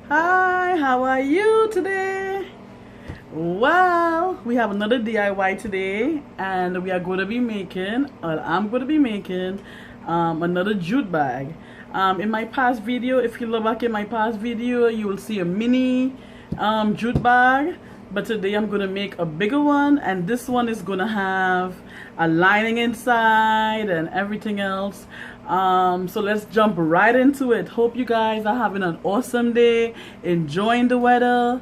Hi, how are you today? Well, we have another DIY today, and we are going to be making, or I'm going to be making, another jute bag. In my past video, if you look back in my past video, you will see a mini jute bag, but today I'm going to make a bigger one, and this one is going to have a lining inside and everything else. So let's jump right into it. Hope you guys are having an awesome day, enjoying the weather,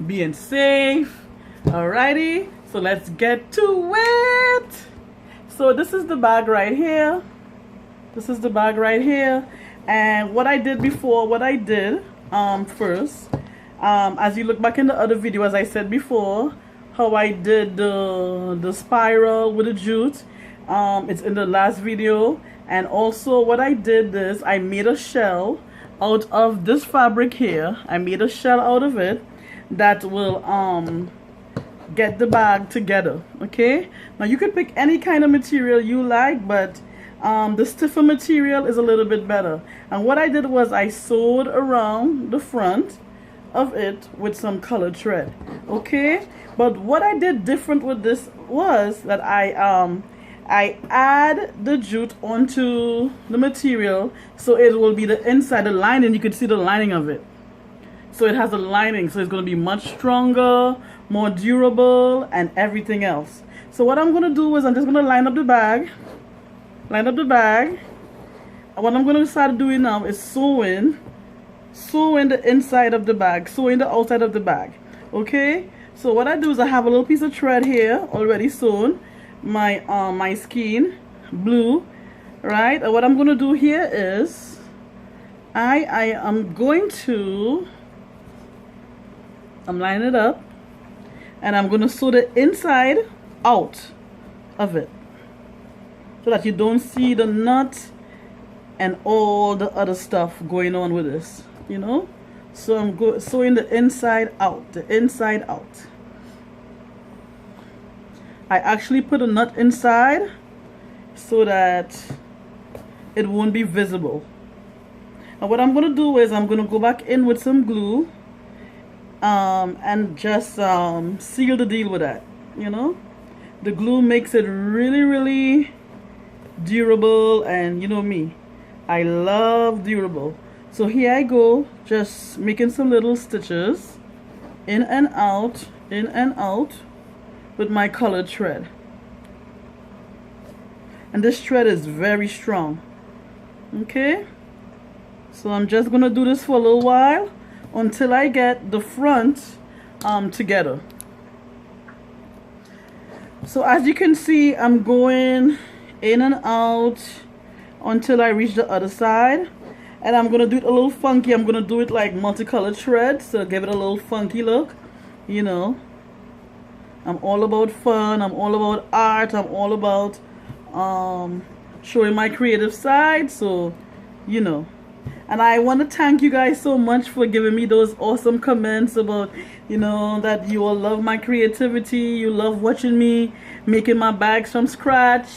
being safe. Alrighty, so let's get to it. So this is the bag right here. This is the bag right here. And what I did before, first, as you look back in the other video, as I said before, how I did the spiral with the jute. It's in the last video. And also what I did is I made a shell out of this fabric here. I made a shell out of it that will get the bag together. Okay, now you can pick any kind of material you like, but the stiffer material is a little bit better. And what I did was I sewed around the front of it with some colored thread. Okay, but what I did different with this was that I add the jute onto the material, so it will be the inside, the lining. You can see the lining of it. So it has a lining, so it's going to be much stronger, more durable, and everything else. So what I'm going to do is I'm just going to line up the bag. And what I'm going to start doing now is sewing the inside of the bag, sewing the outside of the bag. Okay, so what I do is I have a little piece of thread here already sewn, my skein blue, right? And what I'm going to do here is I'm lining it up, and I'm going to sew the inside out of it so that you don't see the nut and all the other stuff going on with this, you know. So I'm sewing the inside out, I actually put a nut inside so that it won't be visible. And what I'm going to do is I'm going to go back in with some glue and just seal the deal with that, you know. The glue makes it really durable, and you know me, I love durable. So here I go, just making some little stitches in and out with my colored thread. And this thread is very strong. Okay, so I'm just gonna do this for a little while until I get the front together. So as you can see, I'm going in and out until I reach the other side, and I'm gonna do it a little funky. I'm gonna do it like multicolored thread, so give it a little funky look, you know. I'm all about fun, I'm all about art, I'm all about showing my creative side, so you know. And I want to thank you guys so much for giving me those awesome comments about, you know, that you all love my creativity, you love watching me making my bags from scratch.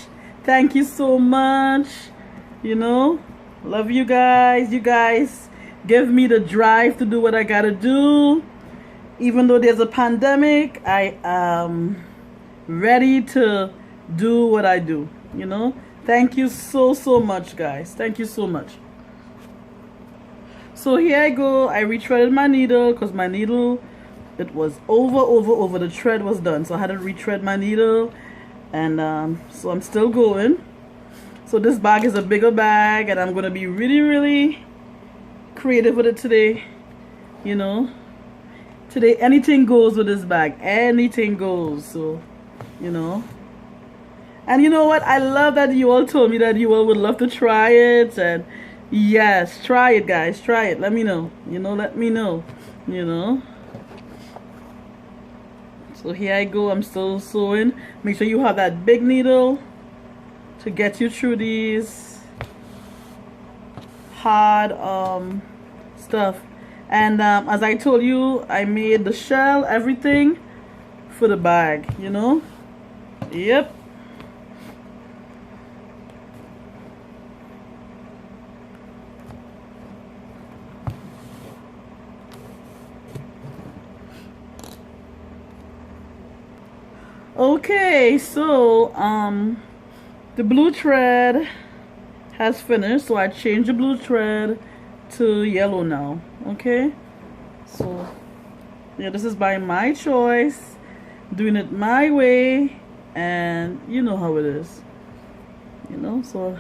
Thank you so much, you know. Love you guys. You guys give me the drive to do what I gotta do. Even though there's a pandemic, I am ready to do what I do, you know. Thank you so much, guys. Thank you so much. So here I go. I retreaded my needle because my needle, it was over. The thread was done, so I had to retread my needle, and so I'm still going. So this bag is a bigger bag, and I'm gonna be really creative with it today, you know. Today anything goes with this bag, anything goes. So, you know. And you know what, I love that you all told me that you all would love to try it. And yes, try it, guys, try it. Let me know, you know, let me know, you know. So here I go, I'm still sewing. Make sure you have that big needle to get you through these hard stuff. And as I told you, I made the shell, everything for the bag, you know. Yep. Okay, so the blue thread has finished, so I changed the blue thread to yellow now. Okay, so yeah, this is by my choice, doing it my way, and you know how it is, you know. So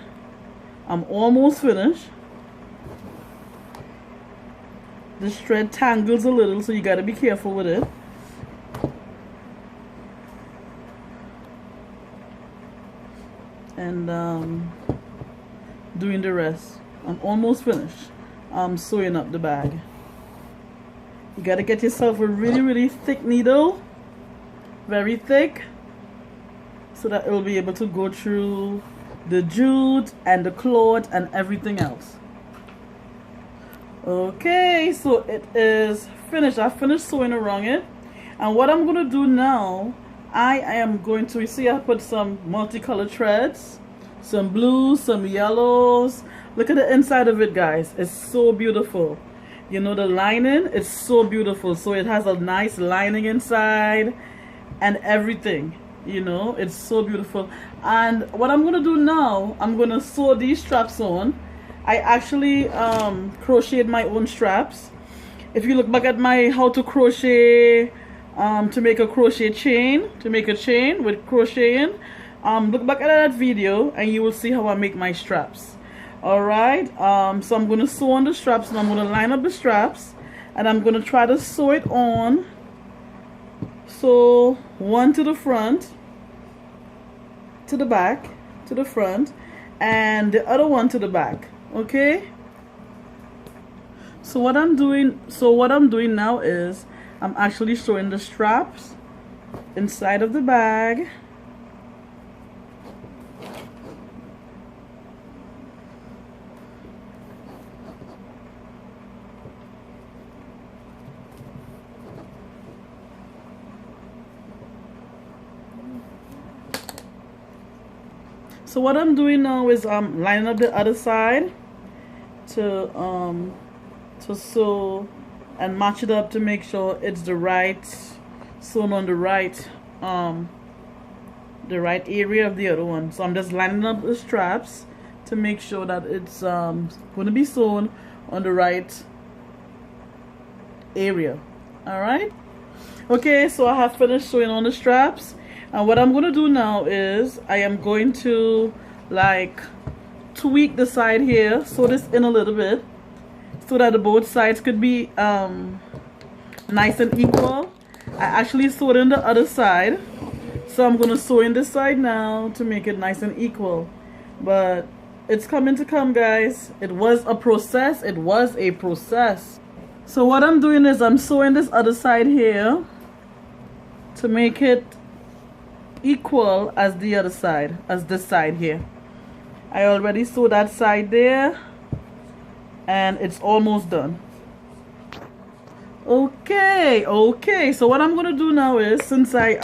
I'm almost finished. This thread tangles a little, so you got to be careful with it. And doing the rest. I'm almost finished. I'm sewing up the bag. You gotta get yourself a really thick needle, very thick, so that it will be able to go through the jute and the cloth and everything else. Okay, so it is finished. I finished sewing around it, and what I'm gonna do now, I am going to, you see I put some multicolored threads, some blues, some yellows. Look at the inside of it, guys. It's so beautiful. You know, the lining is so beautiful. So it has a nice lining inside and everything. You know, it's so beautiful. And what I'm going to do now, I'm going to sew these straps on. I actually crocheted my own straps. If you look back at my how to crochet, to make a crochet chain, to make a chain with crocheting, look back at that video and you will see how I make my straps. Alright, so I'm going to sew on the straps, and I'm going to line up the straps, and I'm going to try to sew it on. So one to the front, to the back, to the front, and the other one to the back. Okay, so what I'm doing now is I'm actually sewing the straps inside of the bag. So what I'm doing now is lining up the other side to sew and match it up to make sure it's the right, sewn on the right area of the other one. So I'm just lining up the straps to make sure that it's going to be sewn on the right area. All right. Okay, so I have finished sewing on the straps, and what I'm going to do now is I am going to like tweak the side here, sew this in a little bit, so that the both sides could be nice and equal. I actually sewed in the other side, so I'm going to sew in this side now to make it nice and equal. But it's coming to come, guys. It was a process. It was a process. So what I'm doing is I'm sewing this other side here to make it equal as the other side, as this side here. I already sewed that side there, and it's almost done. Okay, so what I'm gonna do now is, since I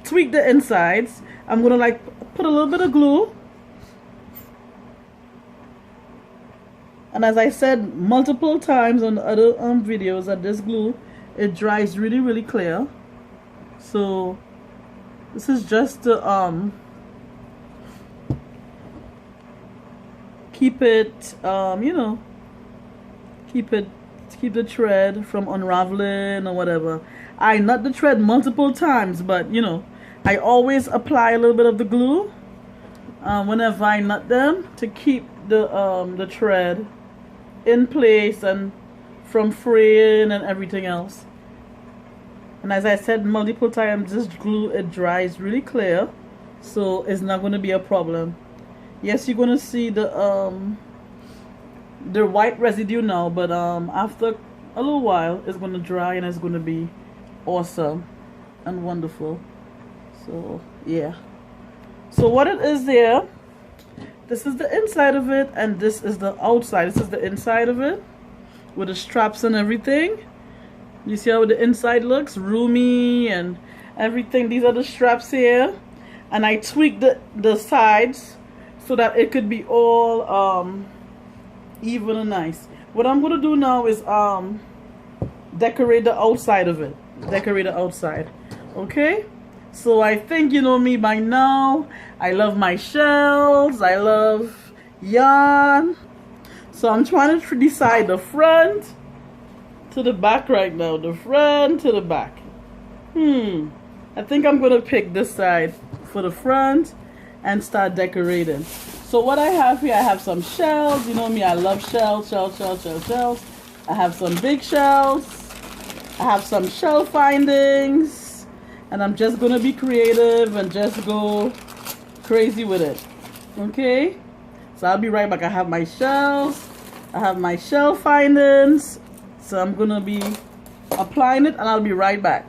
tweaked the insides, I'm gonna like put a little bit of glue, and as I said multiple times on the other videos, that this glue, it dries really clear. So this is just to keep it you know, keep the thread from unraveling or whatever. I knot the thread multiple times, but you know, I always apply a little bit of the glue whenever I knot them, to keep the thread in place and from fraying and everything else. And as I said multiple times, this glue, it dries really clear, so it's not going to be a problem. Yes, you're going to see the white residue now, but after a little while it's going to dry and it's going to be awesome and wonderful. So yeah, so what it is there this is the inside of it, and this is the outside. This is the inside of it with the straps and everything. You see how the inside looks? Roomy and everything. These are the straps here. And I tweaked the sides so that it could be all even and nice. What I'm going to do now is decorate the outside of it. Decorate the outside. Okay? So I think you know me by now. I love my shells. I love yarn. So I'm trying to decide the front to the back right now. The front to the back. I think I'm going to pick this side for the front and start decorating. So what I have here, I have some shells. You know me, I love shells. I have some big shells. I have some shell findings. And I'm just going to be creative and just go crazy with it. Okay? So I'll be right back. I have my shells. I have my shell findings. So I'm going to be applying it and I'll be right back.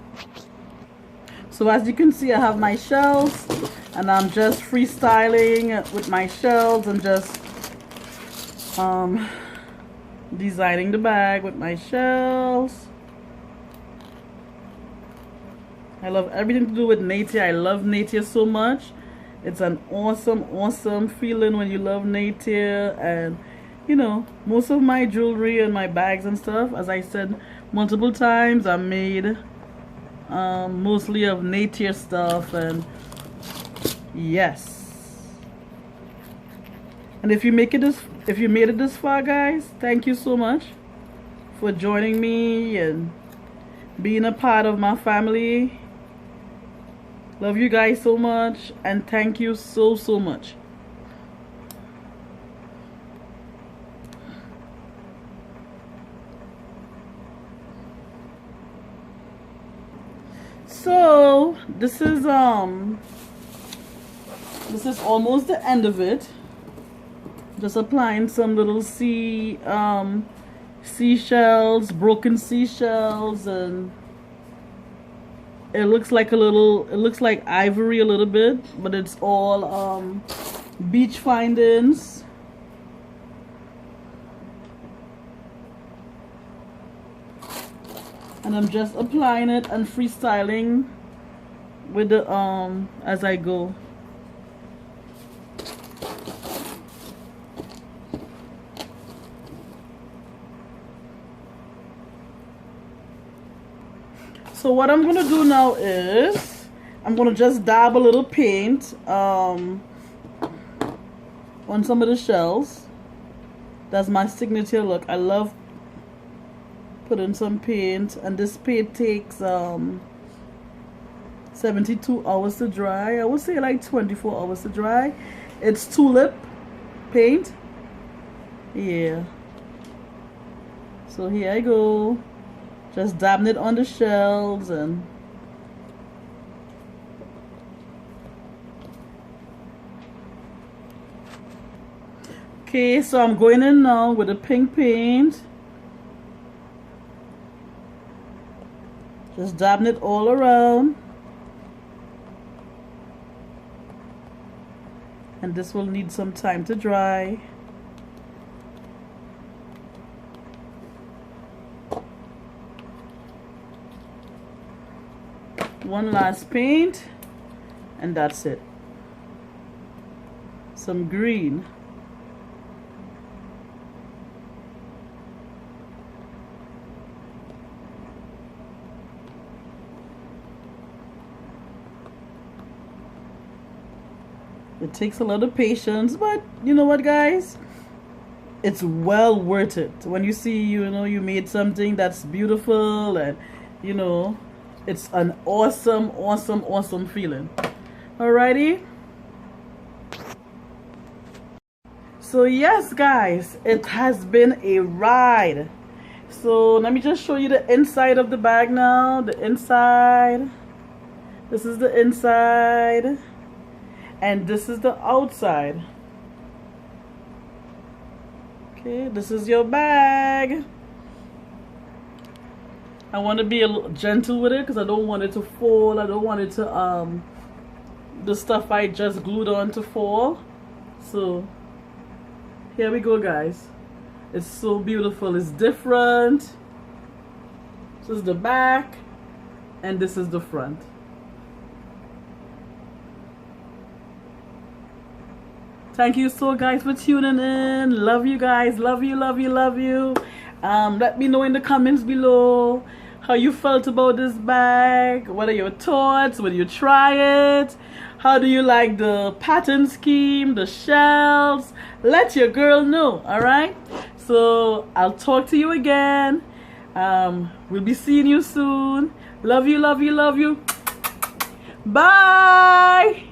So as you can see, I have my shells and I'm just freestyling with my shells and just designing the bag with my shells. I love everything to do with nature. I love nature so much. It's an awesome feeling when you love nature. And you know, most of my jewelry and my bags and stuff, as I said multiple times, are made mostly of nature stuff. And yes, and if you made it this far, guys, thank you so much for joining me and being a part of my family. Love you guys so much, and thank you so much. So this is almost the end of it. Just applying some little seashells, broken seashells, and it looks like ivory a little bit, but it's all beach findings. And I'm just applying it and freestyling with the as I go. So what I'm gonna do now is I'm gonna just dab a little paint on some of the shells. That's my signature look. I love putting some paint, and this paint takes 72 hours to dry. I would say like 24 hours to dry. It's tulip paint. Yeah. So here I go. Just dabbing it on the shells and okay, so I'm going in now with the pink paint. Just dabbing it all around. And this will need some time to dry. One last paint, and that's it. Some green. It takes a lot of patience, but you know what, guys? It's well worth it. When you see, you made something that's beautiful, and it's an awesome feeling. Alrighty. So yes, guys, it has been a ride. So let me just show you the inside of the bag now. The inside. This is the inside. And this is the outside. Okay, this is your bag. I want to be a little gentle with it because I don't want it to fall. I don't want it to the stuff I just glued on to fall. So Here we go, guys. It's so beautiful. It's different. This is the back, and this is the front. Thank you so guys for tuning in. Love you guys. Love you, love you, love you. Let me know in the comments below how you felt about this bag. What are your thoughts? Will you try it? How do you like the pattern scheme, the shells? Let your girl know, alright? So I'll talk to you again. We'll be seeing you soon. Love you, love you, love you. Bye.